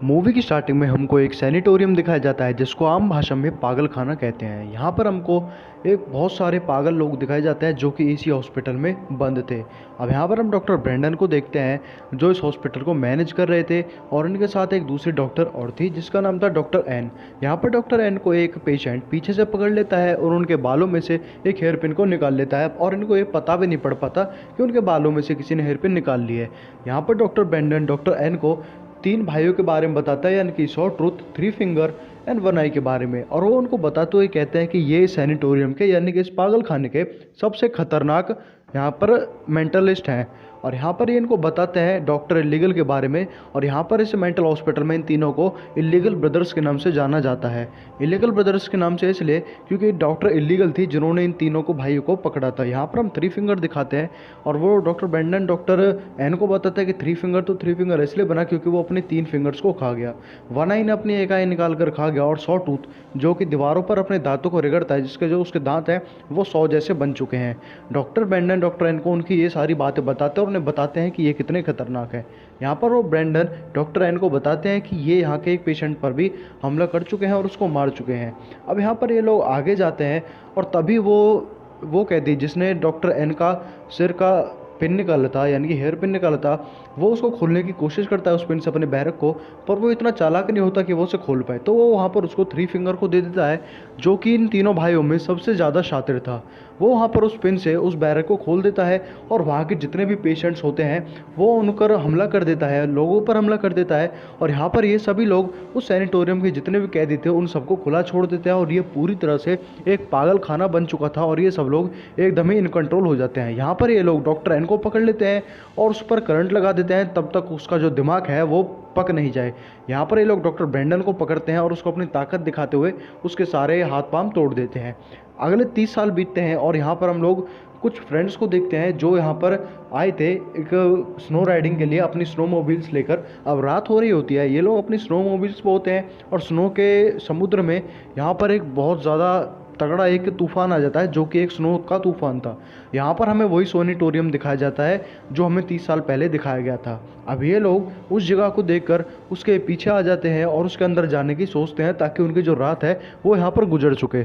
Movie की starting में हमको एक सैनिटोरियम दिखाया जाता है जिसको आम भाषा में पागल खाना कहते हैं। यहाँ पर हमको एक बहुत सारे पागल लोग दिखाए जाते हैं जो कि इसी हॉस्पिटल में बंद थे। अब यहाँ पर हम डॉक्टर ब्रेंडन को देखते हैं जो इस हॉस्पिटल को मैनेज कर रहे थे, और इनके साथ एक दूसरी डॉक्टर और थी जिसका नाम था डॉक्टर एन। यहाँ पर डॉक्टर एन को एक पेशेंट पीछे से पकड़ लेता है और उनके बालों में से एक हेयर पिन को निकाल लेता है, और इनको ये पता भी नहीं पड़ पाता कि उनके बालों में से किसी ने हेयर पिन निकाल ली है। यहाँ पर डॉक्टर ब्रेंडन डॉक्टर एन को तीन भाइयों के बारे में बताता है, यानी कि saw truth, three finger and one eye के बारे में। और वो उनको बताते हुए कहते हैं कि ये सैनिटोरियम के यानी कि इस पागल खाने के सबसे खतरनाक यहाँ पर मेंटलिस्ट हैं। और यहाँ पर ये इनको बताते हैं डॉक्टर इलीगल के बारे में। और यहाँ पर इस मेंटल हॉस्पिटल में इन तीनों को इलीगल ब्रदर्स के नाम से जाना जाता है। इलीगल ब्रदर्स के नाम से इसलिए क्योंकि डॉक्टर इलीगल थी जिन्होंने इन तीनों को भाइयों को पकड़ा था। यहाँ पर हम थ्री फिंगर दिखाते हैं, और वो डॉक्टर ब्रेंडन डॉक्टर एन को बताता है कि थ्री फिंगर तो थ्री फिंगर इसलिए बना क्योंकि वो अपने तीन फिंगर्स को खा गया। वन आई ने अपनी एक आई निकाल कर खा गया, और सॉ टूथ जो कि दीवारों पर अपने दांतों को रगड़ता है, जिसके जो उसके दांत हैं वो 100 जैसे बन चुके हैं। डॉक्टर ब्रेंडन डॉक्टर एन को उनकी ये सारी बातें बताते हैं और उन्हें बताते हैं कि ये कितने खतरनाक है। यहाँ पर वो ब्रेंडन डॉक्टर एन को बताते हैं कि ये यहाँ के एक पेशेंट पर भी हमला कर चुके हैं और उसको मार चुके हैं। अब यहाँ पर ये लोग आगे जाते हैं, और तभी वो कहती जिसने डॉक्टर एन का सिर का पिन निकाला था, यानी कि हेयर पिन निकाला था, वो उसको खोलने की कोशिश करता है उस पिन से अपने बैरक को, पर वो इतना चालाक नहीं होता कि वो उसे खोल पाए। तो वो वहाँ पर उसको थ्री फिंगर को दे देता है जो कि इन तीनों भाइयों में सबसे ज़्यादा शातिर था। वो वहाँ पर उस पिन से उस बैरक को खोल देता है, और वहाँ के जितने भी पेशेंट्स होते हैं वो उन पर हमला कर देता है, लोगों पर हमला कर देता है। और यहाँ पर ये सभी लोग उस सैनिटोरियम के जितने भी कैदी थे उन सबको खुला छोड़ देते हैं, और ये पूरी तरह से एक पागल खाना बन चुका था, और ये सब लोग एकदम ही इन कंट्रोल हो जाते हैं। यहाँ पर ये लोग डॉक्टर एन को पकड़ लेते हैं और उस पर करंट लगा देते हैं तब तक उसका जो दिमाग है वो पक नहीं जाए। यहाँ पर ये लोग डॉक्टर ब्रेंडन को पकड़ते हैं और उसको अपनी ताकत दिखाते हुए उसके सारे हाथ पांव तोड़ देते हैं। अगले 30 साल बीतते हैं, और यहाँ पर हम लोग कुछ फ्रेंड्स को देखते हैं जो यहाँ पर आए थे एक स्नो राइडिंग के लिए अपनी स्नो मोबिल्स लेकर। अब रात हो रही होती है, ये लोग अपनी स्नो मोबिल्स पे होते हैं, और स्नो के समुद्र में यहाँ पर एक बहुत ज़्यादा तगड़ा एक तूफान आ जाता है जो कि एक स्नो का तूफान था। यहाँ पर हमें वही सोनिटोरियम दिखाया जाता है जो हमें 30 साल पहले दिखाया गया था। अब ये लोग उस जगह को देखकर उसके पीछे आ जाते हैं और उसके अंदर जाने की सोचते हैं ताकि उनकी जो रात है वो यहाँ पर गुजर चुके।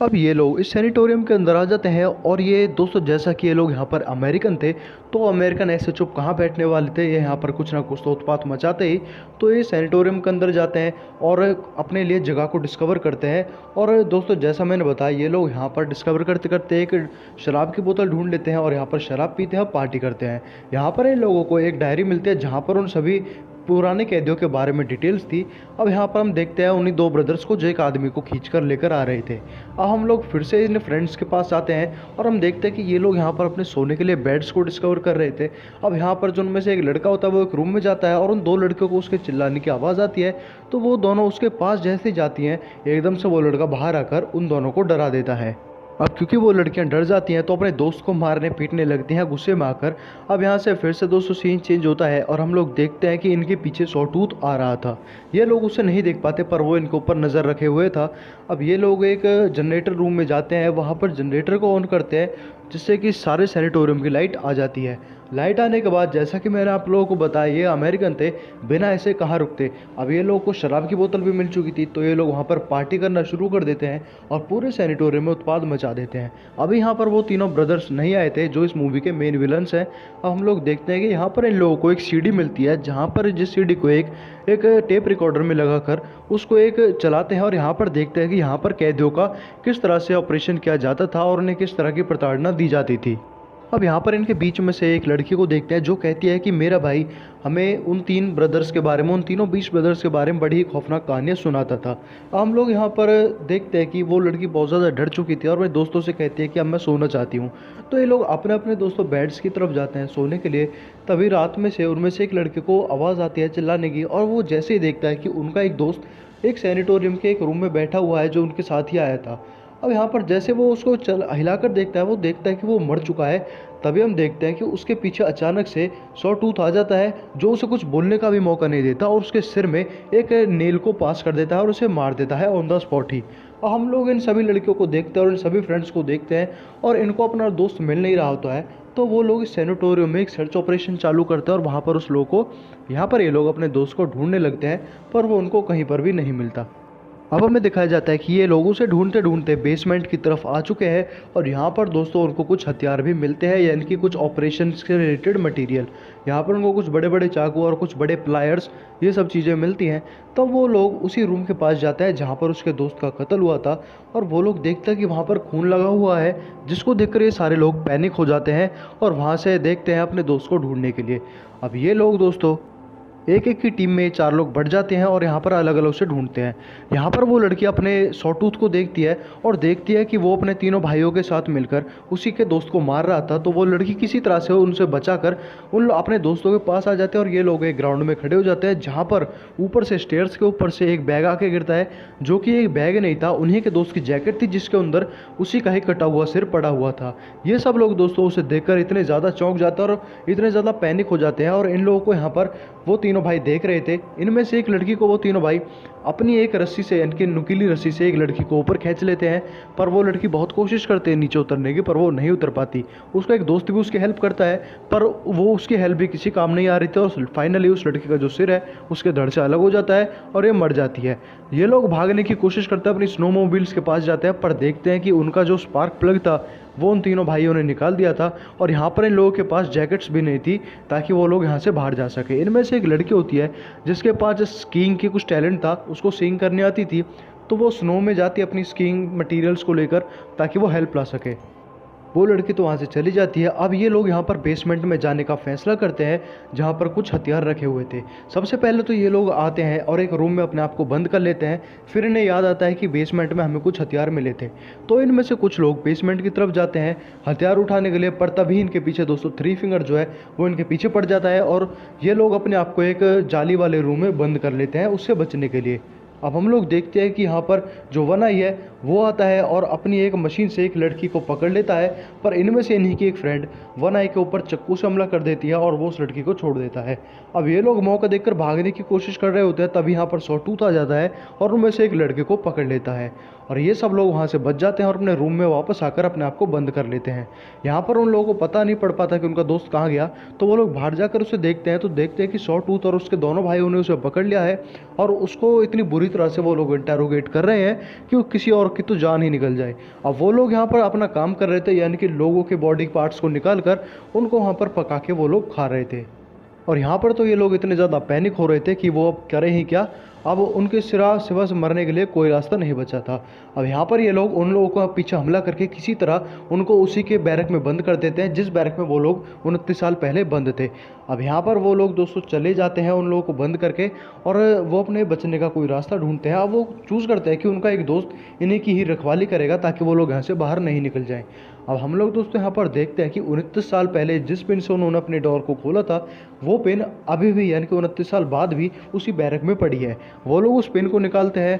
अब ये लोग इस सैनिटोरियम के अंदर आ जाते हैं, और ये दोस्तों जैसा कि ये लोग यहाँ पर अमेरिकन थे, तो अमेरिकन ऐसे चुप कहाँ बैठने वाले थे, ये यहाँ पर कुछ ना कुछ तो उत्पात मचाते ही। तो ये सैनिटोरियम के अंदर जाते हैं और अपने लिए जगह को डिस्कवर करते हैं। और दोस्तों जैसा मैंने बताया, ये लोग यहाँ पर डिस्कवर करते करते एक शराब की बोतल ढूंढ लेते हैं और यहाँ पर शराब पीते हैं, पार्टी करते हैं। यहाँ पर इन लोगों को एक डायरी मिलती है जहाँ पर उन सभी पुराने कैदियों के बारे में डिटेल्स थी। अब यहाँ पर हम देखते हैं उन्हीं दो ब्रदर्स को जो एक आदमी को खींच कर लेकर आ रहे थे। अब हम लोग फिर से इन फ्रेंड्स के पास आते हैं और हम देखते हैं कि ये लोग यहाँ पर अपने सोने के लिए बेड्स को डिस्कवर कर रहे थे। अब यहाँ पर जो उनमें से एक लड़का होता है वो एक रूम में जाता है और उन दो लड़कियों को उसके चिल्लाने की आवाज़ आती है, तो वो दोनों उसके पास जैसे ही जाती हैं एकदम से वो लड़का बाहर आकर उन दोनों को डरा देता है। अब क्योंकि वो लड़कियां डर जाती हैं तो अपने दोस्त को मारने पीटने लगती हैं गुस्से में आकर। अब यहाँ से फिर से दोस्तों सीन चेंज होता है और हम लोग देखते हैं कि इनके पीछे सॉटूथ आ रहा था। ये लोग उसे नहीं देख पाते पर वो इनके ऊपर नज़र रखे हुए था। अब ये लोग एक जनरेटर रूम में जाते हैं, वहाँ पर जनरेटर को ऑन करते हैं जिससे कि सारे सैनिटोरियम की लाइट आ जाती है। लाइट आने के बाद जैसा कि मैंने आप लोगों को बताया ये अमेरिकन थे, बिना ऐसे कहाँ रुकते। अब ये लोगों को शराब की बोतल भी मिल चुकी थी तो ये लोग वहाँ पर पार्टी करना शुरू कर देते हैं और पूरे सैनिटोरियम में उत्पाद मचा देते हैं। अभी यहाँ पर वो तीनों ब्रदर्स नहीं आए थे जो इस मूवी के मेन विलन्स हैं। अब हम लोग देखते हैं कि यहाँ पर इन लोगों को एक सीडी मिलती है जहाँ पर जिस सीडी को एक टेप रिकॉर्डर में लगाकर उसको एक चलाते हैं और यहाँ पर देखते हैं कि यहाँ पर कैदियों का किस तरह से ऑपरेशन किया जाता था और उन्हें किस तरह की प्रताड़ना दी जाती थी। अब यहाँ पर इनके बीच में से एक लड़की को देखते हैं जो कहती है कि मेरा भाई हमें उन तीन ब्रदर्स के बारे में, उन तीनों 20 ब्रदर्स के बारे में बड़ी ही खौफनाक कहानियाँ सुनाता था। हम लोग यहाँ पर देखते हैं कि वो लड़की बहुत ज़्यादा डर चुकी थी और अपने दोस्तों से कहती है कि अब मैं सोना चाहती हूँ। तो ये लोग अपने अपने दोस्तों बेड्स की तरफ जाते हैं सोने के लिए। तभी रात में से उनमें से एक लड़के को आवाज़ आती है चिल्लाने की, और वो जैसे ही देखता है कि उनका एक दोस्त एक सैनिटोरियम के एक रूम में बैठा हुआ है जो उनके साथ ही आया था। अब यहाँ पर जैसे वो उसको हिलाकर देखता है, वो देखता है कि वो मर चुका है। तभी हम देखते हैं कि उसके पीछे अचानक से सॉटूथ आ जाता है जो उसे कुछ बोलने का भी मौका नहीं देता और उसके सिर में एक नेल को पास कर देता है और उसे मार देता है ऑन द स्पॉट ही। और हम लोग इन सभी लड़कियों को देखते हैं और इन सभी फ्रेंड्स को देखते हैं और इनको अपना दोस्त मिल नहीं रहा होता है। तो वो लोग इस सैनिटोरियम में एक सर्च ऑपरेशन चालू करते हैं और वहाँ पर उस लोग को यहाँ पर ये लोग अपने दोस्त को ढूंढने लगते हैं, पर वो उनको कहीं पर भी नहीं मिलता। अब हमें दिखाया जाता है कि ये लोग उसे ढूंढते ढूंढते बेसमेंट की तरफ आ चुके हैं और यहाँ पर दोस्तों उनको कुछ हथियार भी मिलते हैं, यानी कि कुछ ऑपरेशन से रिलेटेड मटेरियल। यहाँ पर उनको कुछ बड़े बड़े चाकू और कुछ बड़े प्लायर्स, ये सब चीज़ें मिलती हैं। तब वो लोग उसी रूम के पास जाता है जहाँ पर उसके दोस्त का कत्ल हुआ था, और वो लोग देखते हैं कि वहाँ पर खून लगा हुआ है, जिसको देखकर ये सारे लोग पैनिक हो जाते हैं और वहाँ से देखते हैं अपने दोस्त को ढूंढने के लिए। अब ये लोग दोस्तों एक एक की टीम में 4 लोग बढ़ जाते हैं और यहाँ पर अलग अलग से ढूंढते हैं। यहाँ पर वो लड़की अपने सॉटूथ को देखती है और देखती है कि वो अपने तीनों भाइयों के साथ मिलकर उसी के दोस्त को मार रहा था। तो वो लड़की किसी तरह से उनसे बचाकर अपने दोस्तों के पास आ जाते हैं और ये लोग एक ग्राउंड में खड़े हो जाते हैं, जहाँ पर ऊपर से स्टेयर्स के ऊपर से एक बैग आके गिरता है, जो कि एक बैग नहीं था, उन्हीं के दोस्त की जैकेट थी जिसके अंदर उसी का ही कटा हुआ सिर पड़ा हुआ था। ये सब लोग दोस्तों उसे देखकर इतने ज़्यादा चौंक जाते हैं और इतने ज़्यादा पैनिक हो जाते हैं, और इन लोगों को यहाँ पर वो तीनों भाई देख रहे थे। इनमें से एक लड़की को वो तीनों भाई अपनी एक रस्सी से, यानी कि नुकीली रस्सी से एक लड़की को ऊपर खींच लेते हैं, पर वो लड़की बहुत कोशिश करते हैं नीचे उतरने की, पर वो नहीं उतर पाती। उसका एक दोस्त भी उसकी हेल्प करता है, पर वो उसकी हेल्प भी किसी काम नहीं आ रही थी, और फाइनली उस लड़की का जो सिर है उसके धड़ से अलग हो जाता है और ये मर जाती है। ये लोग भागने की कोशिश करते हैं, अपनी स्नोमोबिल्स के पास जाते हैं, पर देखते हैं कि उनका जो स्पार्क प्लग था वो उन तीनों भाइयों ने निकाल दिया था, और यहाँ पर इन लोगों के पास जैकेट्स भी नहीं थी ताकि वो लोग यहाँ से बाहर जा सके। इनमें से एक लड़की होती है जिसके पास स्कीइंग की कुछ टैलेंट था, उसको स्कीइंग करनी आती थी, तो वो स्नो में जाती अपनी स्कीइंग मटेरियल्स को लेकर ताकि वो हेल्प ला सके। वो लड़की तो वहाँ से चली जाती है। अब ये लोग यहाँ पर बेसमेंट में जाने का फैसला करते हैं, जहाँ पर कुछ हथियार रखे हुए थे। सबसे पहले तो ये लोग आते हैं और एक रूम में अपने आप को बंद कर लेते हैं, फिर इन्हें याद आता है कि बेसमेंट में हमें कुछ हथियार मिले थे। तो इनमें से कुछ लोग बेसमेंट की तरफ जाते हैं हथियार उठाने के लिए, पर तभी इनके पीछे दोस्तों 3 फिंगर जो है वो इनके पीछे पड़ जाता है, और ये लोग अपने आप को एक जाली वाले रूम में बंद कर लेते हैं उससे बचने के लिए। अब हम लोग देखते हैं कि यहाँ पर जो वन आई है वो आता है और अपनी एक मशीन से एक लड़की को पकड़ लेता है, पर इनमें से इन्हीं की एक फ्रेंड वन आई के ऊपर चाकू से हमला कर देती है और वो उस लड़की को छोड़ देता है। अब ये लोग मौका देखकर भागने की कोशिश कर रहे होते हैं, तभी यहाँ पर सॉटूथ आ जाता है और उनमें से एक लड़के को पकड़ लेता है, और ये सब लोग वहाँ से बच जाते हैं और अपने रूम में वापस आकर अपने आप को बंद कर लेते हैं। यहाँ पर उन लोगों को पता नहीं पड़ पाता कि उनका दोस्त कहाँ गया, तो वो लोग बाहर जाकर उसे देखते हैं, तो देखते हैं कि सॉटूथ और उसके दोनों भाइयों ने उसे पकड़ लिया है, और उसको इतनी बुरी तरह से वो लोग इंटेरोगेट कर रहे हैं कि वो किसी और की तो जान ही निकल जाए। अब वो लोग यहाँ पर अपना काम कर रहे थे, यानी कि लोगों के बॉडी पार्ट्स को निकाल कर उनको वहाँ पर पका के वो लोग खा रहे थे। और यहाँ पर तो ये लोग इतने ज़्यादा पैनिक हो रहे थे कि वो अब करें ही क्या। अब उनके सिवा से मरने के लिए कोई रास्ता नहीं बचा था। अब यहाँ पर ये लोग उन लोगों को पीछे हमला करके किसी तरह उनको उसी के बैरक में बंद कर देते हैं जिस बैरक में वो लोग 29 साल पहले बंद थे। अब यहाँ पर वो लोग दोस्तों चले जाते हैं उन लोगों को बंद करके, और वो अपने बचने का कोई रास्ता ढूंढते हैं। अब वो चूज़ करते हैं कि उनका एक दोस्त इन्हीं की ही रखवाली करेगा ताकि वो लोग यहाँ से बाहर नहीं निकल जाएं। अब हम लोग दोस्तों यहाँ पर देखते हैं कि 29 साल पहले जिस पिन से उन्होंने अपने डोर को खोला था, वो पिन अभी भी, यानी कि 29 साल बाद भी उसी बैरक में पड़ी है। वो लोग उस पिन को निकालते हैं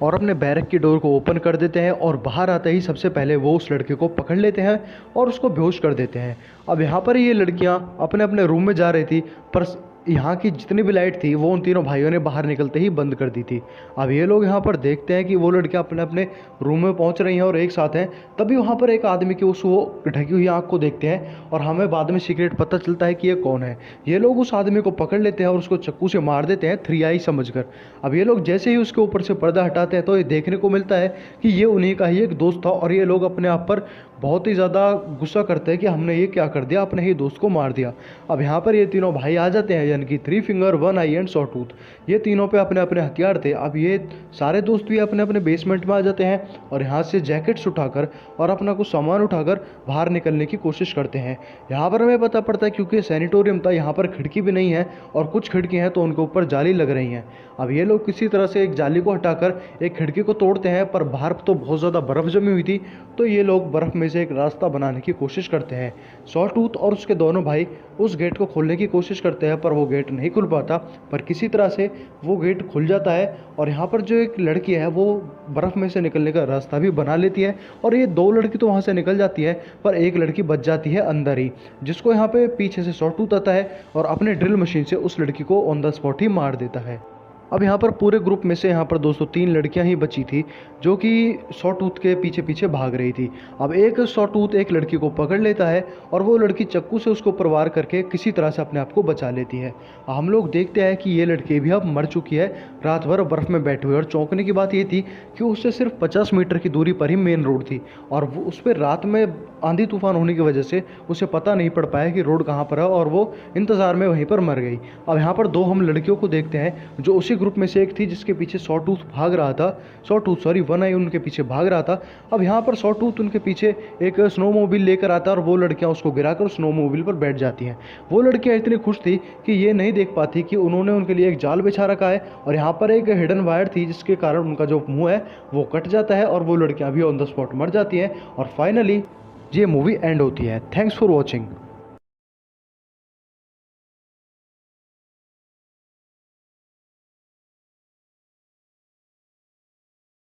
और अपने बैरक की डोर को ओपन कर देते हैं, और बाहर आते ही सबसे पहले वो उस लड़के को पकड़ लेते हैं और उसको बेहोश कर देते हैं। अब यहाँ पर ये लड़कियाँ अपने अपने रूम में जा रही थी, पर यहाँ की जितनी भी लाइट थी वो उन तीनों भाइयों ने बाहर निकलते ही बंद कर दी थी। अब ये लोग यहाँ पर देखते हैं कि वो लड़कियाँ अपने अपने रूम में पहुँच रही हैं और एक साथ हैं, तभी वहाँ पर एक आदमी की उस वो ढकी हुई आँख को देखते हैं, और हमें बाद में सीक्रेट पता चलता है कि ये कौन है। ये लोग उस आदमी को पकड़ लेते हैं और उसको चाकू से मार देते हैं 3 आई समझकर। अब ये लोग जैसे ही उसके ऊपर से पर्दा हटाते हैं तो ये देखने को मिलता है कि ये उन्हीं का ही एक दोस्त था, और ये लोग अपने आप पर बहुत ही ज़्यादा गुस्सा करते हैं कि हमने ये क्या कर दिया, अपने ही दोस्त को मार दिया। अब यहाँ पर ये तीनों भाई आ जाते हैं, यानी कि 3 फिंगर, 1 आई एंड सॉटूथ। ये तीनों पे अपने अपने हथियार थे। अब ये सारे दोस्त भी अपने अपने बेसमेंट में आ जाते हैं और यहाँ से जैकेट्स उठाकर और अपना कुछ सामान उठाकर बाहर निकलने की कोशिश करते हैं। यहाँ पर हमें पता पड़ता है क्योंकि सैनिटोरियम था, यहाँ पर खिड़की भी नहीं है, और कुछ खिड़की हैं तो उनके ऊपर जाली लग रही हैं। अब ये लोग किसी तरह से एक जाली को हटाकर एक खिड़की को तोड़ते हैं, पर बाहर तो बहुत ज़्यादा बर्फ़ जमी हुई थी, तो ये लोग बर्फ़ में से एक रास्ता बनाने की कोशिश करते हैं। सॉटूथ और उसके दोनों भाई उस गेट को खोलने की कोशिश करते हैं, पर वो गेट नहीं खुल पाता, पर किसी तरह से वो गेट खुल जाता है, और यहाँ पर जो एक लड़की है वो बर्फ़ में से निकलने का रास्ता भी बना लेती है, और ये 2 लड़की तो वहाँ से निकल जाती है, पर एक लड़की बच जाती है अंदर ही, जिसको यहाँ पे पीछे से सॉटूथ आता है और अपने ड्रिल मशीन से उस लड़की को ऑन द स्पॉट ही मार देता है। अब यहाँ पर पूरे ग्रुप में से यहाँ पर दोस्तों 3 लड़कियाँ ही बची थी जो कि सॉ टूथ के पीछे पीछे भाग रही थी। अब एक सॉ टूथ एक लड़की को पकड़ लेता है और वो लड़की चाकू से उसको प्रहार करके किसी तरह से अपने आप को बचा लेती है। हम लोग देखते हैं कि ये लड़की भी अब मर चुकी है, रात भर बर्फ़ में बैठे हुए। और चौंकने की बात ये थी कि उससे सिर्फ 50 मीटर की दूरी पर ही मेन रोड थी और वो उस पर रात में आंधी तूफान होने की वजह से उसे पता नहीं पड़ पाया कि रोड कहाँ पर है और वो इंतज़ार में वहीं पर मर गई। अब यहाँ पर 2 हम लड़कियों को देखते हैं जो उसी ग्रुप में से एक थी जिसके पीछे सॉ टूथ भाग रहा था, वन आई उनके पीछे भाग रहा था। अब यहाँ पर सॉ टूथ उनके पीछे एक स्नो मोबिल लेकर आता है और वो लड़कियाँ उसको गिराकर स्नो मोबिल पर बैठ जाती हैं। वो लड़कियाँ इतनी खुश थी कि ये नहीं देख पाती कि उन्होंने उनके लिए एक जाल बिछा रखा है और यहाँ पर एक हिडन वायर थी जिसके कारण उनका जो मुंह है वो कट जाता है और वो लड़कियाँ भी ऑन द स्पॉट मर जाती हैं और फाइनली ये मूवी एंड होती है। Thanks for watching.